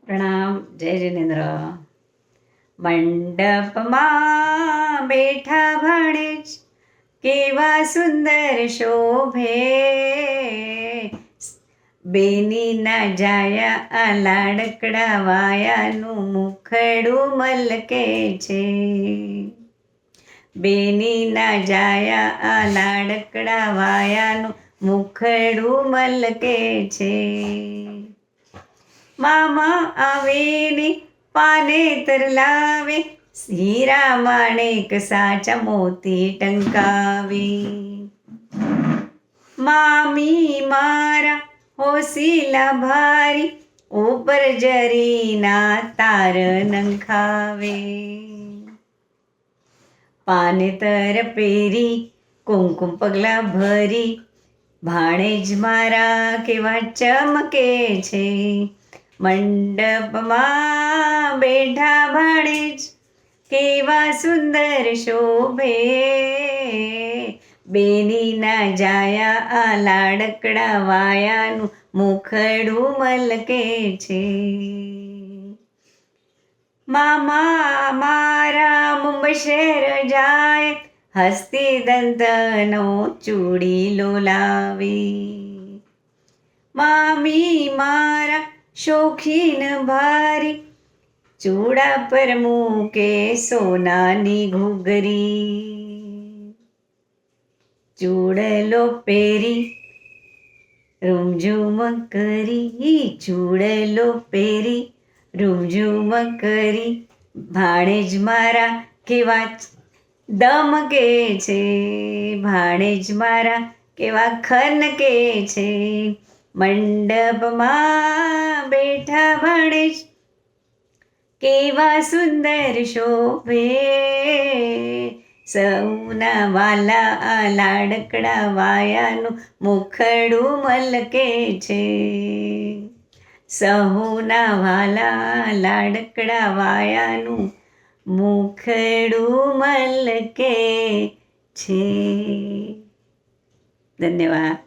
પ્રણામ. જય જિનેન્દ્ર. મંડપમાં બેઠા ભાણેજ કેવા સુંદર શોભે, બેની ના જાયા આ લાડકડા વાયાનું મુખડું મલકે છે. બેની ના જાયા આ લાડકડા વાયાનું મુખડું મલકે છે. મામા આવેને પાનેતર લાવે, હીરા માણેક સાચા મોતી ટંકાવે. મામી મારા હોસીલા ભારી, ઉપર જરીના તાર નંખાવે. પાનેતર પહેરી કુમકુમ પગલા ભરી, ભાણેજ મારા કેવા ચમકે છે. મંડપમાં બેઠા ભાણેજ કેવા સુંદર શોભે, બેની ના જાયા આ લાડકડા વાયાનું મુખડું મલકે છે. મામા મારા મુંબઈ શહેર જાય, હસ્તી દંતનો ચૂડીલો લાવી. મામી મારા શોખીન ભારી, ચૂડા પર મૂકે સોનાની ઘૂઘરી. ચૂડલો પહેરી રૂમઝૂમ કરી, ચૂડલો પહેરી રૂમઝૂમ કરી, ભાણેજ મારા કેવા દમકે છે. ભાણેજ મારા કેવા ખનકે છે. મંડપમાં બેઠા ભાણેજ કેવા સુંદર શોભે, સૌના વાલા આ લાડકડા વાયાનું મુખડું મલકે છે. સહુના વાલા લાડકડા વાયાનું મુખડું મલકે છે. ધન્યવાદ.